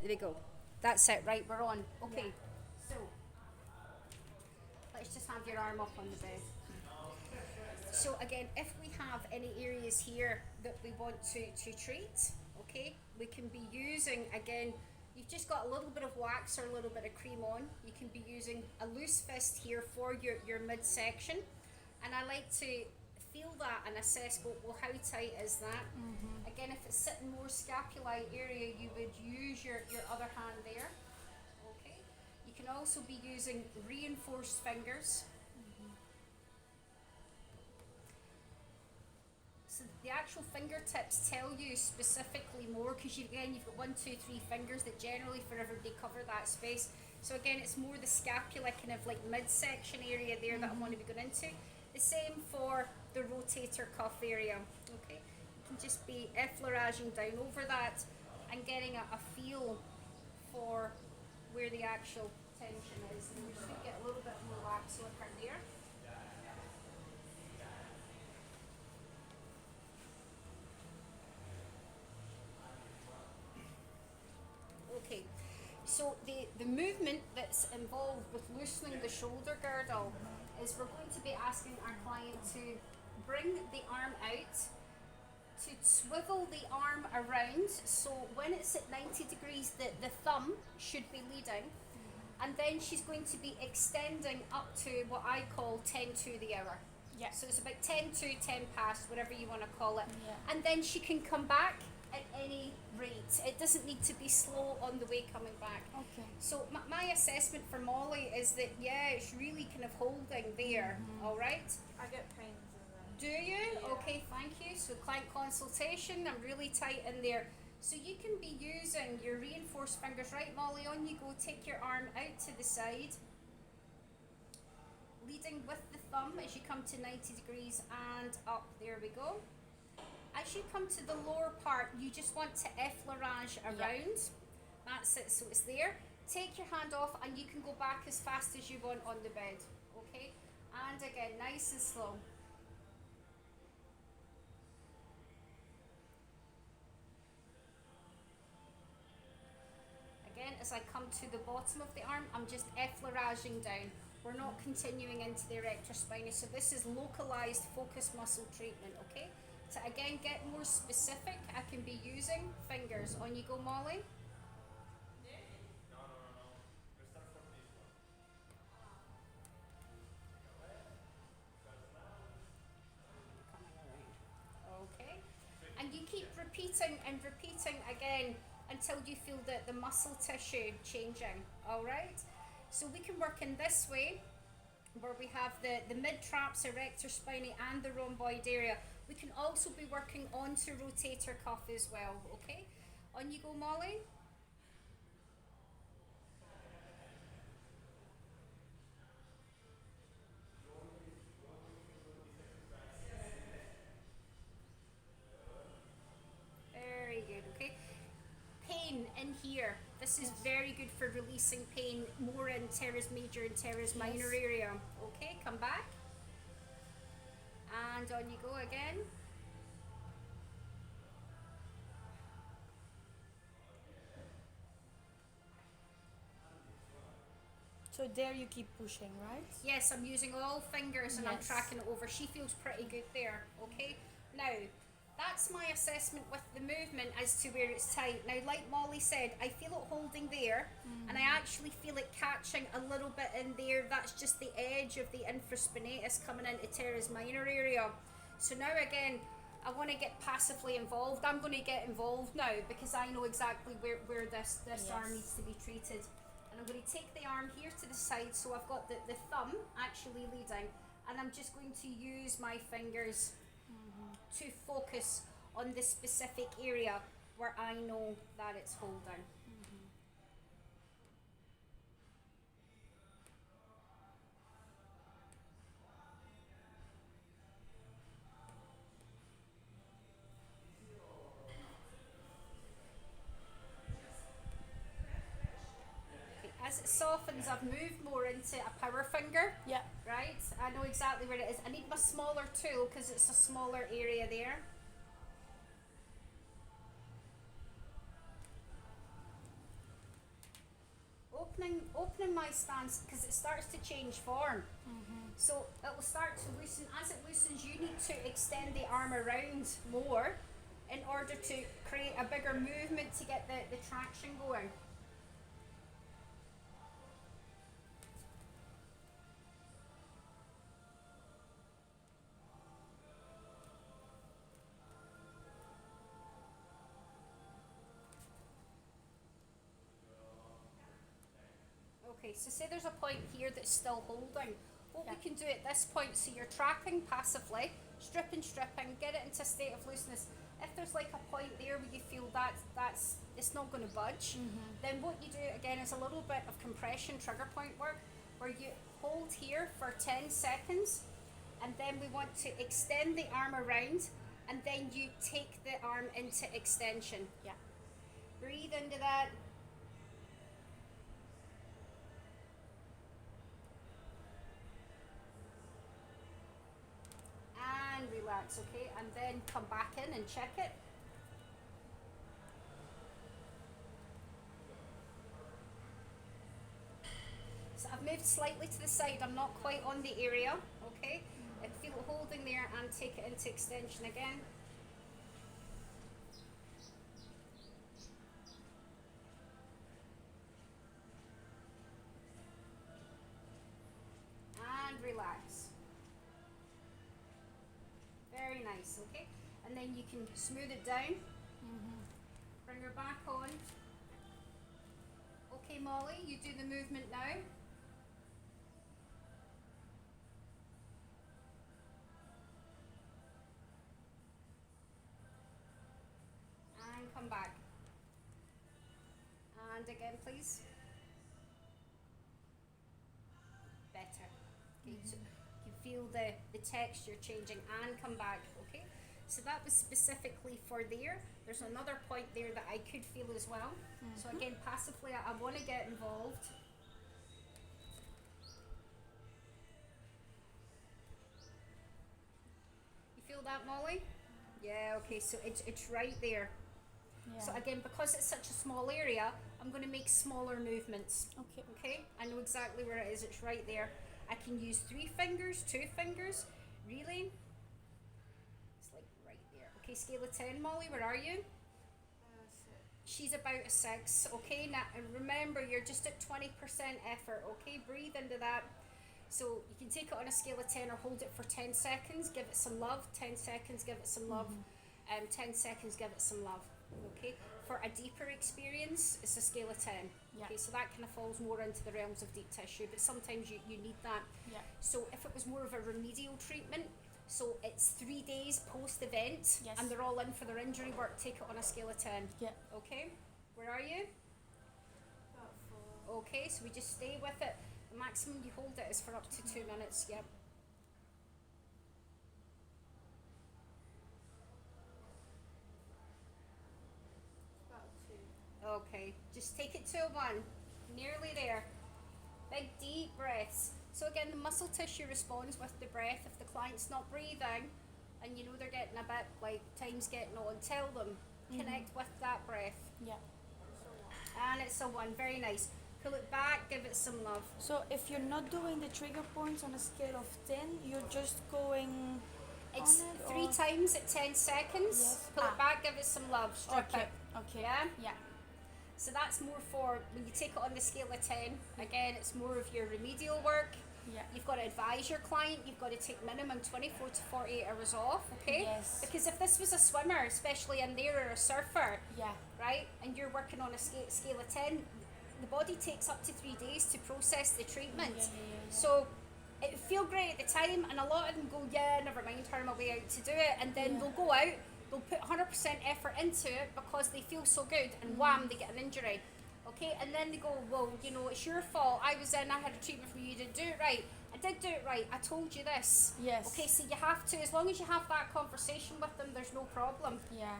we go. That's it, right? We're on. Okay. So let's just have your arm up on the bed. So again, if we have any areas here that we want to treat, okay, we can be using, again, you've just got a little bit of wax or a little bit of cream on. You can be using a loose fist here for your midsection. And I like to feel that and assess, well, how tight is that? Again, if it's sitting more scapulae area, you would use your other hand there. Okay. You can also be using reinforced fingers. So the actual fingertips tell you specifically more because you've got 1, 2, 3 fingers that generally for everybody cover that space. So again, it's more the scapula kind of like midsection area there that I want to be going into. The same for the rotator cuff area. Okay, you can just be effleuraging down over that and getting a feel for where the actual tension is. And you should get a little bit more wax on her there. Okay, so the movement that's involved with loosening the shoulder girdle is we're going to be asking our client to bring the arm out, to swivel the arm around, so when it's at 90 degrees, the thumb should be leading, and then she's going to be extending up to what I call 10 to the hour. Yeah. So it's about 10 to 10 past, whatever you want to call it. Yeah. And then she can come back at any rate. It doesn't need to be slow on the way coming back. Okay. So my assessment for Molly is that, yeah, it's really kind of holding there, all right? I get pains in there. Do you? Yeah. Okay, thank you. So client consultation, I'm really tight in there. So you can be using your reinforced fingers, right, Molly? On you go, take your arm out to the side, leading with the thumb as you come to 90 degrees and up. There we go. As you come to the lower part, you just want to effleurage around. That's it, so it's there. Take your hand off and you can go back as fast as you want on the bed, okay? And again, nice and slow. Again, as I come to the bottom of the arm, I'm just effleuraging down. We're not continuing into the erector spinae, so this is localized focus muscle treatment, okay? To again get more specific, I can be using fingers. On you go, Molly. Coming around. Okay. And you keep repeating and repeating again until you feel the muscle tissue changing. Alright? So we can work in this way, where we have the mid-traps, erector spinae and the rhomboid area. We can also be working onto rotator cuff as well, okay? On you go, Molly. Very good, okay? Pain in here. This is very good for releasing pain more in teres major and teres minor area. Okay, come back. And on you go again. So there you keep pushing, right? Yes, I'm using all fingers and I'm Yes. tracking it over. She feels pretty good there, okay? Now, that's my assessment with the movement as to where it's tight. Now, like Molly said, I feel it holding there, and I actually feel it catching a little bit in there. That's just the edge of the infraspinatus coming into teres minor area. So now again, I want to get passively involved. I'm going to get involved now because I know exactly where this arm needs to be treated. And I'm going to take the arm here to the side, so I've got the thumb actually leading, and I'm just going to use my fingers to focus on the specific area where I know that it's holding. Okay, as it softens, I've moved more into a power finger. Yeah. Right, I know exactly where it is. I need my smaller tool because it's a smaller area there. opening my stance because it starts to change form. So it will start to loosen. As it loosens, you need to extend the arm around more in order to create a bigger movement to get the traction going. Okay, so say there's a point here that's still holding. What we can do at this point, so you're trapping passively, stripping, get it into a state of looseness. If there's like a point there where you feel that's it's not going to budge, then what you do again is a little bit of compression trigger point work, where you hold here for 10 seconds, and then we want to extend the arm around, and then you take the arm into extension. Yeah. Breathe into that. And relax, okay? And then come back in and check it. So I've moved slightly to the side, I'm not quite on the area, okay? I feel it holding there and take it into extension again. And relax. Very nice, okay? And then you can smooth it down. Bring her back on. Okay, Molly, you do the movement now. And come back. And again, please. Better. Okay, so you feel the texture changing, and come back, okay? So that was specifically for there. There's another point there that I could feel as well. So again, passively, I want to get involved. You feel that, Molly? Yeah, okay, so it's right there. Yeah. So again, because it's such a small area, I'm going to make smaller movements. Okay. Okay, I know exactly where it is, it's right there. I can use 3 fingers, 2 fingers, really. It's like right there. Okay, scale of 10, Molly, where are you? She's about a 6, okay? Now remember, you're just at 20% effort, okay? Breathe into that. So you can take it on a scale of 10 or hold it for 10 seconds, give it some love, 10 seconds, give it some love, 10 seconds, give it some love, okay? For a deeper experience, it's a scale of 10. Yeah. Okay, so that kind of falls more into the realms of deep tissue, but sometimes you need that. Yeah. So if it was more of a remedial treatment, so it's 3 days post-event, Yes. and they're all in for their injury work, take it on a scale of 10. Yeah. Okay, where are you? About 4. Okay, so we just stay with it. The maximum you hold it is for up to 2 minutes, yep. About 2. Okay, just take it to a 1. Nearly there. Big deep breaths. So again, the muscle tissue responds with the breath. If the client's not breathing and you know they're getting a bit like time's getting on, tell them, connect with that breath. Yeah. And it's a 1, very nice. Pull it back, give it some love. So if you're not doing the trigger points on a scale of 10, you're just going It's on it, 3 or? times at 10 seconds. Yes. Pull Ah. it back, give it some love, strip Okay. it. Okay. Yeah? Yeah. So that's more for when you take it on the scale of 10. Again, it's more of your remedial work. Yeah. You've got to advise your client, you've got to take minimum 24 to 48 hours off, okay? Yes. Because if this was a swimmer, especially in there, or a surfer, Yeah. right, and you're working on a scale of 10, the body takes up to 3 days to process the treatment. Yeah. So it would feel great at the time, and a lot of them go, yeah, never mind, turn my way out to do it, and then Yeah. they'll go out, they'll put 100% effort into it because they feel so good, and wham, they get an injury. Okay, and then they go, well, you know, it's your fault. I was in, I had a treatment for you, you didn't do it right. I did do it right, I told you this. Yes. Okay, so you have to, as long as you have that conversation with them, there's no problem. Yeah.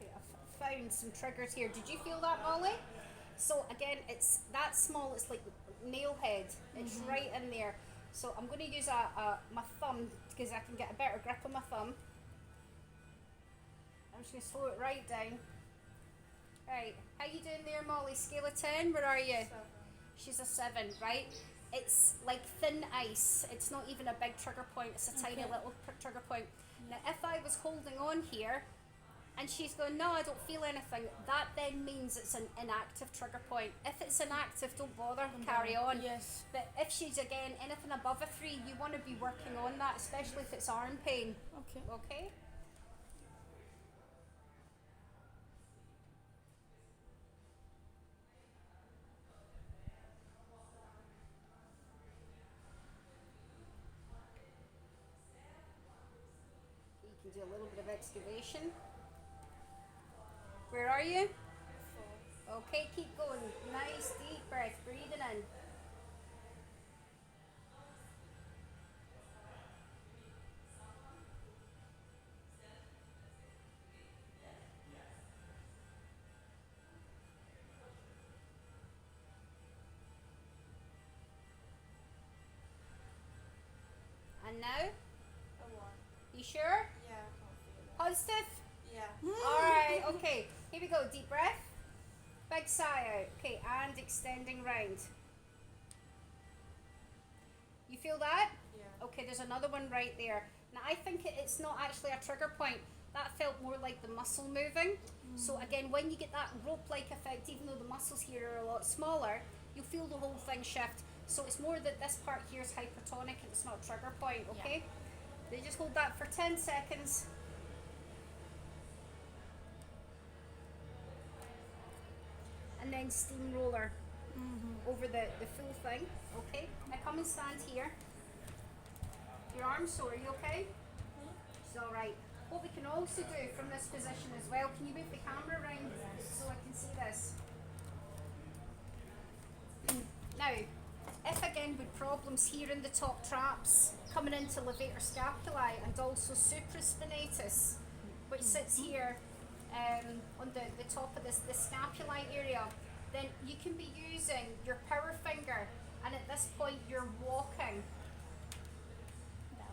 Okay, I've found down some triggers here. Did you feel that, Molly? So again, it's that small. It's like nail head. It's right in there. So I'm going to use my thumb because I can get a better grip on my thumb. I'm just going to slow it right down. Right, how you doing there, Molly? Scale of 10, where are you? 7. She's a 7, right? It's like thin ice. It's not even a big trigger point. It's a tiny little trigger point. Now, if I was holding on here and she's going, no, I don't feel anything, that then means it's an inactive trigger point. If it's inactive, don't bother, carry on. Yes. But if she's, again, anything above a 3, you want to be working on that, especially if it's arm pain. Okay. Okay? You can do a little bit of excavation. Where are you? 4. Okay, keep going. Nice deep breath, breathing in. And now? A 1. You sure? Yeah, I can't feel it. Positive? Yeah. Alright, okay. Here we go. Deep breath. Big sigh out. Okay, and extending round. You feel that? Yeah. Okay, there's another one right there. Now I think it's not actually a trigger point. That felt more like the muscle moving. So again, when you get that rope-like effect, even though the muscles here are a lot smaller, you'll feel the whole thing shift. So it's more that this part here is hypertonic and it's not a trigger point, okay? They just hold that for 10 seconds. And then steamroller over the full thing, okay? Now come and stand here. Your arm's sore, are you okay? It's alright. What we can also do from this position as well, can you move the camera around so I can see this? Now, if again with problems here in the top traps, coming into levator scapulae and also supraspinatus, which sits here on the top of the scapulae area, then you can be using your power finger, and at this point you're walking down.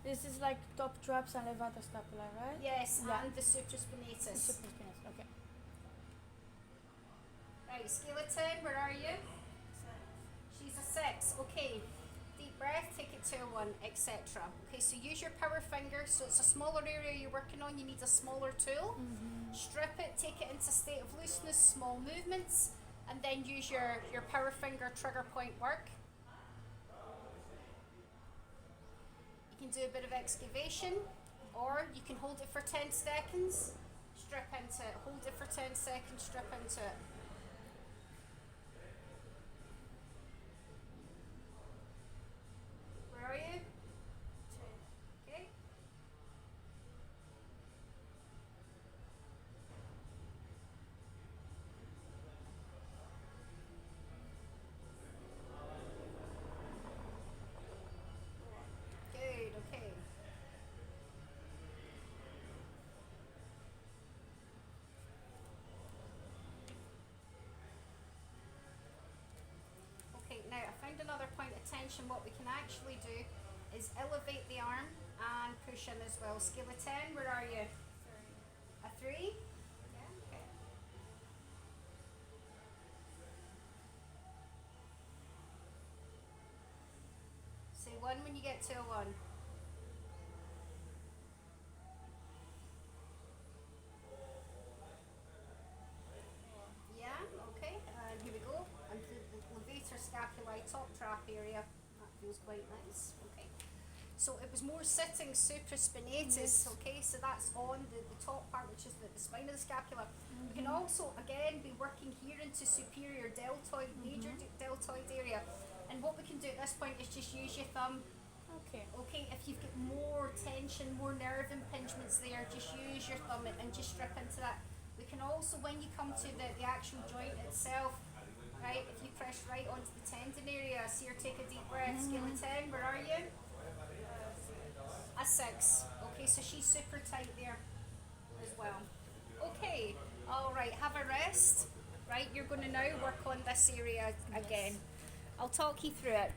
This is like top traps and levator scapula, right? Yes, Yeah. and the supraspinatus. Supraspinatus, okay. Right, scale of 10, where are you? She's a 6, okay. Deep breath, take it to a 1, etc. Okay, so use your power finger. So it's a smaller area you're working on, you need a smaller tool. Strip it, take it into state of looseness, small movements, and then use your power finger trigger point work. You can do a bit of excavation, or you can hold it for 10 seconds, strip into it, hold it for 10 seconds, strip into it. Where are you? 2. Okay. Good, okay. Okay, now I found another point of tension. What we can actually do is elevate the arm and push in as well. Scale of 10, where are you? 3. A 3? Yeah, okay. Say 1 when you get to a 1. Yeah, okay, and here we go. And the levator scapulae top trap area. That feels quite nice. Okay. So it was more sitting supraspinatus, okay, so that's on the top part, which is the spine of the scapula. We can also, again, be working here into superior deltoid, major deltoid area. And what we can do at this point is just use your thumb. Okay. Okay, if you've got more tension, more nerve impingements there, just use your thumb and just strip into that. We can also, when you come to the actual joint itself, right, if you press push right onto the tendon area. So you're take a deep breath, scale of 10. Where are you? A 6. Okay, so she's super tight there as well. Okay, all right, have a rest. Right, you're going to now work on this area again. I'll talk you through it.